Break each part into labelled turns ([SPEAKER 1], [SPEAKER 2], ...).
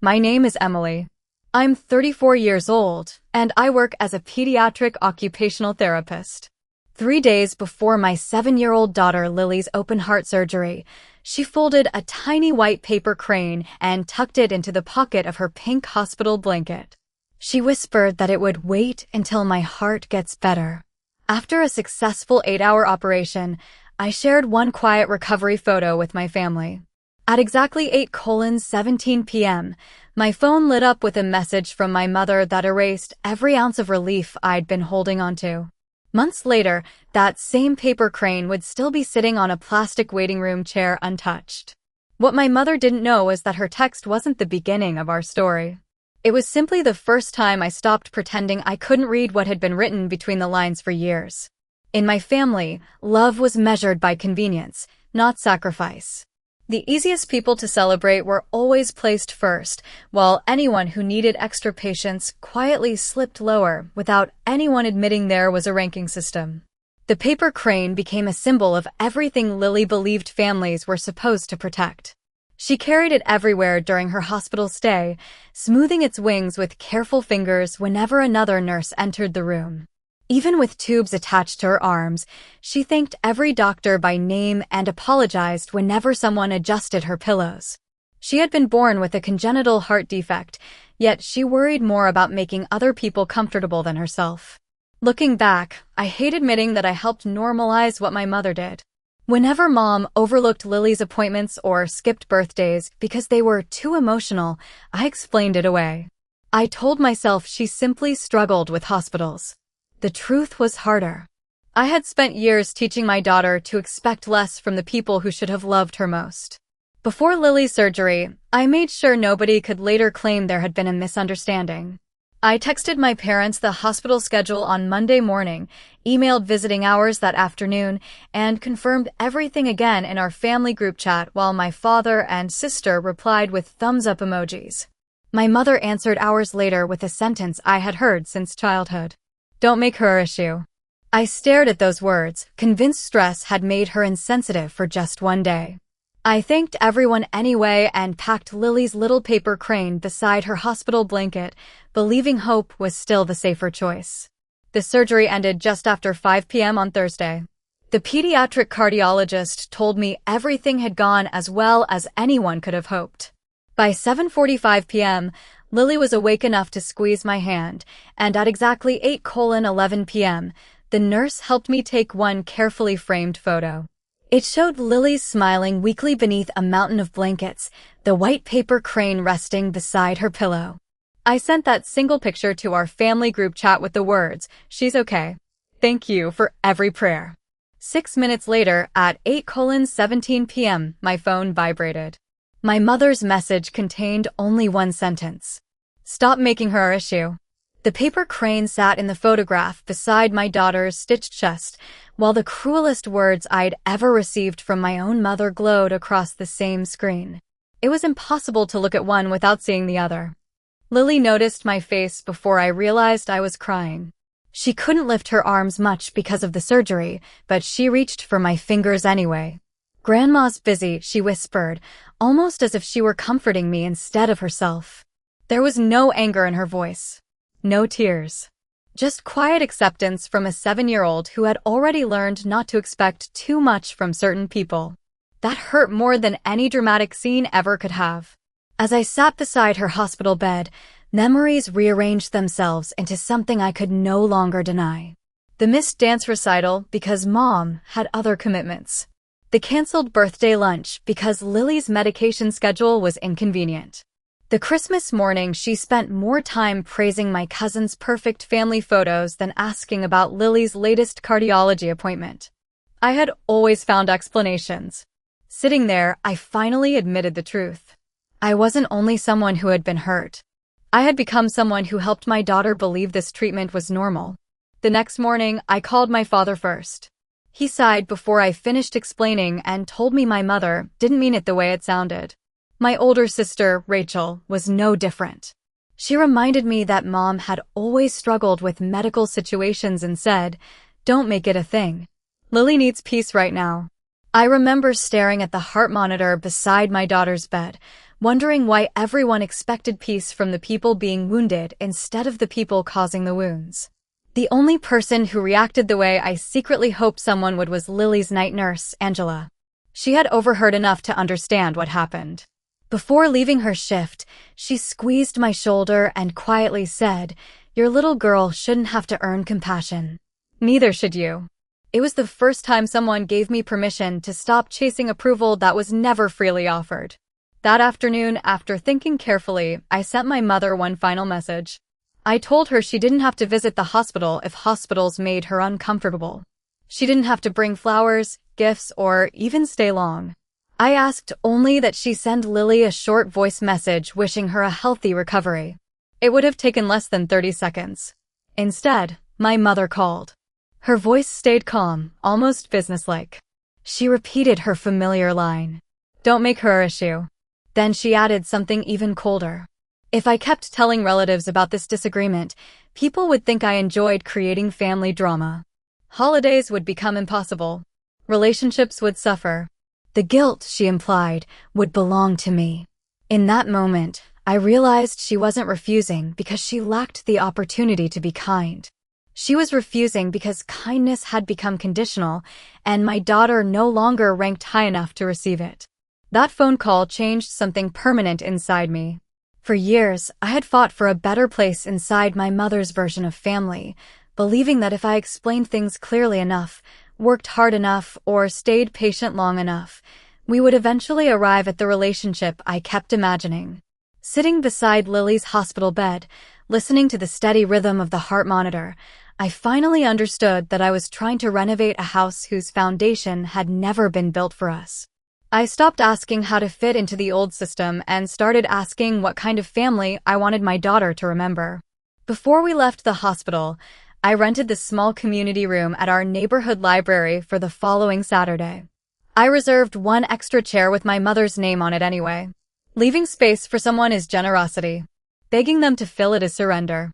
[SPEAKER 1] My name is Emily. I'm 34 years old, and I work as a pediatric occupational therapist. 3 days before my 7-year-old daughter Lily's open heart surgery, she folded a tiny white paper crane and tucked it into the pocket of her pink hospital blanket. She whispered that it would wait until my heart gets better. After a successful 8-hour operation, I shared one quiet recovery photo with my family. At exactly 8:17 p.m., my phone lit up with a message from my mother that erased every ounce of relief I'd been holding onto. Months later, that same paper crane would still be sitting on a plastic waiting room chair untouched. What my mother didn't know was that her text wasn't the beginning of our story. It was simply the first time I stopped pretending I couldn't read what had been written between the lines for years. In my family, love was measured by convenience, not sacrifice. The easiest people to celebrate were always placed first, while anyone who needed extra patience quietly slipped lower without anyone admitting there was a ranking system. The paper crane became a symbol of everything Lily believed families were supposed to protect. She carried it everywhere during her hospital stay, smoothing its wings with careful fingers whenever another nurse entered the room. Even with tubes attached to her arms, she thanked every doctor by name and apologized whenever someone adjusted her pillows. She had been born with a congenital heart defect, yet she worried more about making other people comfortable than herself. Looking back, I hate admitting that I helped normalize what my mother did. Whenever Mom overlooked Lily's appointments or skipped birthdays because they were too emotional, I explained it away. I told myself she simply struggled with hospitals. The truth was harder. I had spent years teaching my daughter to expect less from the people who should have loved her most. Before Lily's surgery, I made sure nobody could later claim there had been a misunderstanding. I texted my parents the hospital schedule on Monday morning, emailed visiting hours that afternoon, and confirmed everything again in our family group chat while my father and sister replied with thumbs-up emojis. My mother answered hours later with a sentence I had heard since childhood. "Don't make her issue." I stared at those words, convinced stress had made her insensitive for just one day. I thanked everyone anyway and packed Lily's little paper crane beside her hospital blanket, believing hope was still the safer choice. The surgery ended just after 5 p.m. on Thursday. The pediatric cardiologist told me everything had gone as well as anyone could have hoped. By 7:45 p.m., Lily was awake enough to squeeze my hand, and at exactly 8:11 p.m., the nurse helped me take one carefully framed photo. It showed Lily smiling weakly beneath a mountain of blankets, the white paper crane resting beside her pillow. I sent that single picture to our family group chat with the words, "She's okay. Thank you for every prayer." 6 minutes later, at 8:17 p.m., my phone vibrated. My mother's message contained only one sentence. "Stop making her our issue." The paper crane sat in the photograph beside my daughter's stitched chest, while the cruelest words I'd ever received from my own mother glowed across the same screen. It was impossible to look at one without seeing the other. Lily noticed my face before I realized I was crying. She couldn't lift her arms much because of the surgery, but she reached for my fingers anyway. "Grandma's busy," she whispered, almost as if she were comforting me instead of herself. There was no anger in her voice. No tears. Just quiet acceptance from a 7-year-old who had already learned not to expect too much from certain people. That hurt more than any dramatic scene ever could have. As I sat beside her hospital bed, memories rearranged themselves into something I could no longer deny. The missed dance recital because Mom had other commitments. The canceled birthday lunch because Lily's medication schedule was inconvenient. The Christmas morning she spent more time praising my cousin's perfect family photos than asking about Lily's latest cardiology appointment. I had always found explanations. Sitting there, I finally admitted the truth. I wasn't only someone who had been hurt. I had become someone who helped my daughter believe this treatment was normal. The next morning, I called my father first. He sighed before I finished explaining and told me my mother didn't mean it the way it sounded. My older sister, Rachel, was no different. She reminded me that Mom had always struggled with medical situations and said, "Don't make it a thing. Lily needs peace right now." I remember staring at the heart monitor beside my daughter's bed, wondering why everyone expected peace from the people being wounded instead of the people causing the wounds. The only person who reacted the way I secretly hoped someone would was Lily's night nurse, Angela. She had overheard enough to understand what happened. Before leaving her shift, she squeezed my shoulder and quietly said, "Your little girl shouldn't have to earn compassion. Neither should you." It was the first time someone gave me permission to stop chasing approval that was never freely offered. That afternoon, after thinking carefully, I sent my mother one final message. I told her she didn't have to visit the hospital if hospitals made her uncomfortable. She didn't have to bring flowers, gifts, or even stay long. I asked only that she send Lily a short voice message wishing her a healthy recovery. It would have taken less than 30 seconds. Instead, my mother called. Her voice stayed calm, almost businesslike. She repeated her familiar line. "Don't make her an issue." Then she added something even colder. "If I kept telling relatives about this disagreement, people would think I enjoyed creating family drama. Holidays would become impossible. Relationships would suffer. The guilt," she implied, "would belong to me." In that moment, I realized she wasn't refusing because she lacked the opportunity to be kind. She was refusing because kindness had become conditional, and my daughter no longer ranked high enough to receive it. That phone call changed something permanent inside me. For years, I had fought for a better place inside my mother's version of family, believing that if I explained things clearly enough, worked hard enough, or stayed patient long enough, we would eventually arrive at the relationship I kept imagining. Sitting beside Lily's hospital bed, listening to the steady rhythm of the heart monitor, I finally understood that I was trying to renovate a house whose foundation had never been built for us. I stopped asking how to fit into the old system and started asking what kind of family I wanted my daughter to remember. Before we left the hospital, I rented the small community room at our neighborhood library for the following Saturday. I reserved one extra chair with my mother's name on it anyway. Leaving space for someone is generosity. Begging them to fill it is surrender.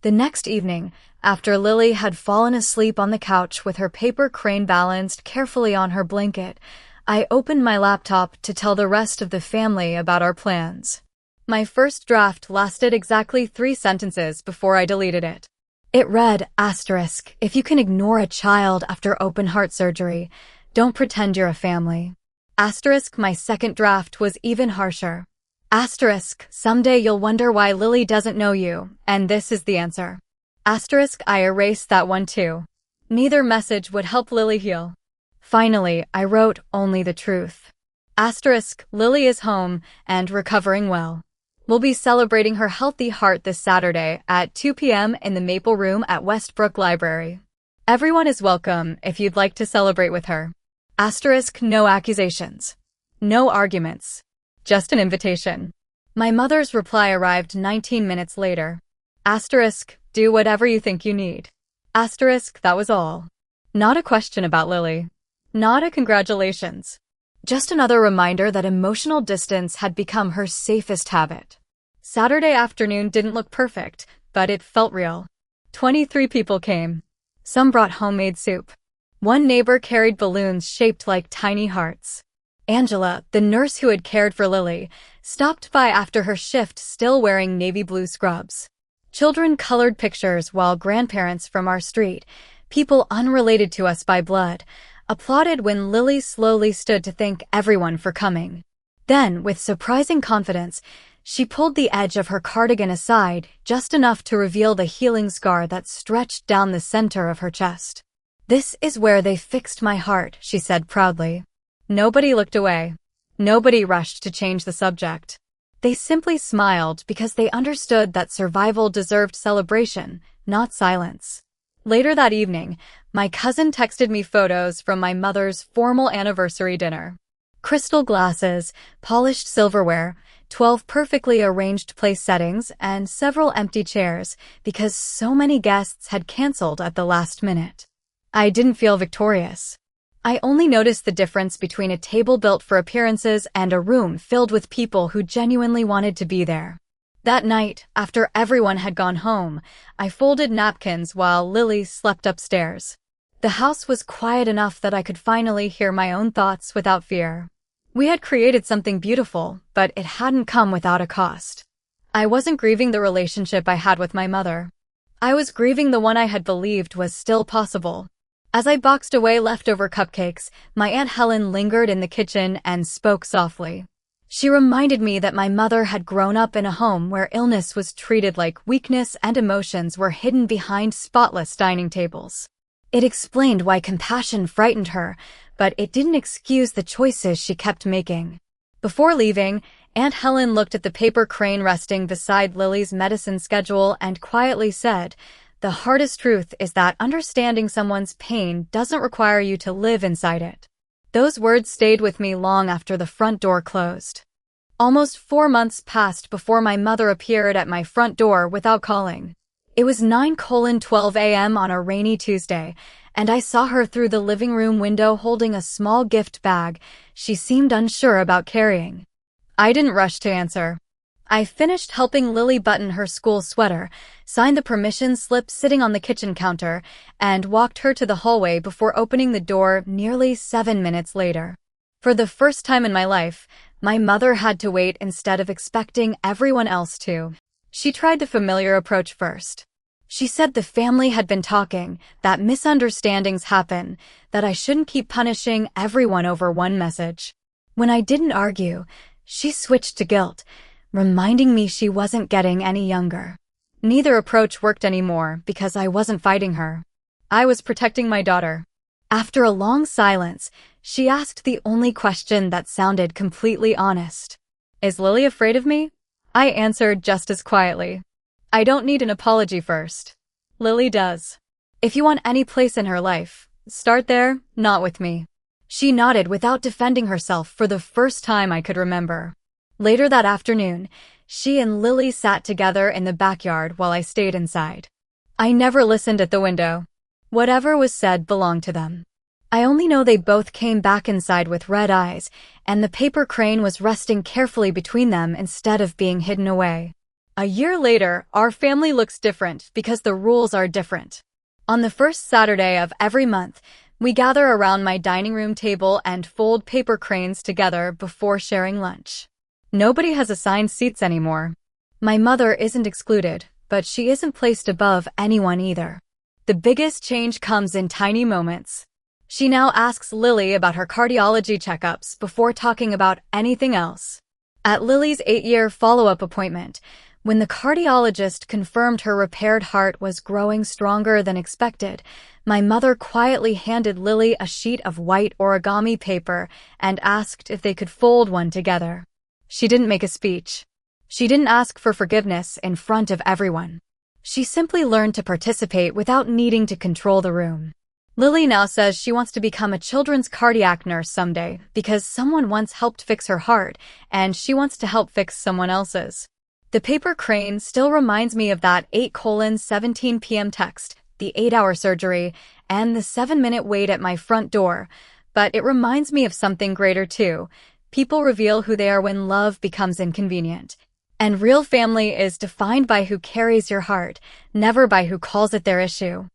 [SPEAKER 1] The next evening, after Lily had fallen asleep on the couch with her paper crane balanced carefully on her blanket, I opened my laptop to tell the rest of the family about our plans. My first draft lasted exactly 3 sentences before I deleted it. It read, *, if you can ignore a child after open heart surgery, don't pretend you're a family. *, my second draft was even harsher. *, someday you'll wonder why Lily doesn't know you, and this is the answer. *, I erased that one too. Neither message would help Lily heal. Finally, I wrote only the truth. *, Lily is home and recovering well. We'll be celebrating her healthy heart this Saturday at 2 p.m. in the Maple Room at Westbrook Library. Everyone is welcome if you'd like to celebrate with her. *, no accusations. No arguments. Just an invitation. My mother's reply arrived 19 minutes later. *, do whatever you think you need. *, that was all. Not a question about Lily. Not a congratulations. Just another reminder that emotional distance had become her safest habit. Saturday afternoon didn't look perfect, but it felt real. 23 people came. Some brought homemade soup. One neighbor carried balloons shaped like tiny hearts. Angela, the nurse who had cared for Lily, stopped by after her shift still wearing navy blue scrubs. Children colored pictures while grandparents from our street, people unrelated to us by blood, applauded when Lily slowly stood to thank everyone for coming. Then, with surprising confidence, she pulled the edge of her cardigan aside, just enough to reveal the healing scar that stretched down the center of her chest. "This is where they fixed my heart," she said proudly. Nobody looked away. Nobody rushed to change the subject. They simply smiled because they understood that survival deserved celebration, not silence. Later that evening, my cousin texted me photos from my mother's formal anniversary dinner. Crystal glasses, polished silverware, 12 perfectly arranged place settings, and several empty chairs because so many guests had canceled at the last minute. I didn't feel victorious. I only noticed the difference between a table built for appearances and a room filled with people who genuinely wanted to be there. That night, after everyone had gone home, I folded napkins while Lily slept upstairs. The house was quiet enough that I could finally hear my own thoughts without fear. We had created something beautiful, but it hadn't come without a cost. I wasn't grieving the relationship I had with my mother. I was grieving the one I had believed was still possible. As I boxed away leftover cupcakes, my Aunt Helen lingered in the kitchen and spoke softly. She reminded me that my mother had grown up in a home where illness was treated like weakness and emotions were hidden behind spotless dining tables. It explained why compassion frightened her, but it didn't excuse the choices she kept making. Before leaving, Aunt Helen looked at the paper crane resting beside Lily's medicine schedule and quietly said, "The hardest truth is that understanding someone's pain doesn't require you to live inside it." Those words stayed with me long after the front door closed. Almost 4 months passed before my mother appeared at my front door without calling. It was 9:12 a.m. on a rainy Tuesday, and I saw her through the living room window holding a small gift bag she seemed unsure about carrying. I didn't rush to answer. I finished helping Lily button her school sweater, signed the permission slip sitting on the kitchen counter, and walked her to the hallway before opening the door nearly 7 minutes later. For the first time in my life, my mother had to wait instead of expecting everyone else to. She tried the familiar approach first. She said the family had been talking, that misunderstandings happen, that I shouldn't keep punishing everyone over one message. When I didn't argue, she switched to guilt, reminding me she wasn't getting any younger. Neither approach worked anymore because I wasn't fighting her. I was protecting my daughter. After a long silence, she asked the only question that sounded completely honest. "Is Lily afraid of me?" I answered just as quietly. "I don't need an apology first. Lily does. If you want any place in her life, start there, not with me." She nodded without defending herself for the first time I could remember. Later that afternoon, she and Lily sat together in the backyard while I stayed inside. I never listened at the window. Whatever was said belonged to them. I only know they both came back inside with red eyes, and the paper crane was resting carefully between them instead of being hidden away. A year later, our family looks different because the rules are different. On the first Saturday of every month, we gather around my dining room table and fold paper cranes together before sharing lunch. Nobody has assigned seats anymore. My mother isn't excluded, but she isn't placed above anyone either. The biggest change comes in tiny moments. She now asks Lily about her cardiology checkups before talking about anything else. At Lily's 8-year follow-up appointment, when the cardiologist confirmed her repaired heart was growing stronger than expected, my mother quietly handed Lily a sheet of white origami paper and asked if they could fold one together. She didn't make a speech. She didn't ask for forgiveness in front of everyone. She simply learned to participate without needing to control the room. Lily now says she wants to become a children's cardiac nurse someday because someone once helped fix her heart, and she wants to help fix someone else's. The paper crane still reminds me of that 8:17 p.m. text, the 8-hour surgery, and the 7-minute wait at my front door, but it reminds me of something greater too. People reveal who they are when love becomes inconvenient. And real family is defined by who carries your heart, never by who calls it their issue.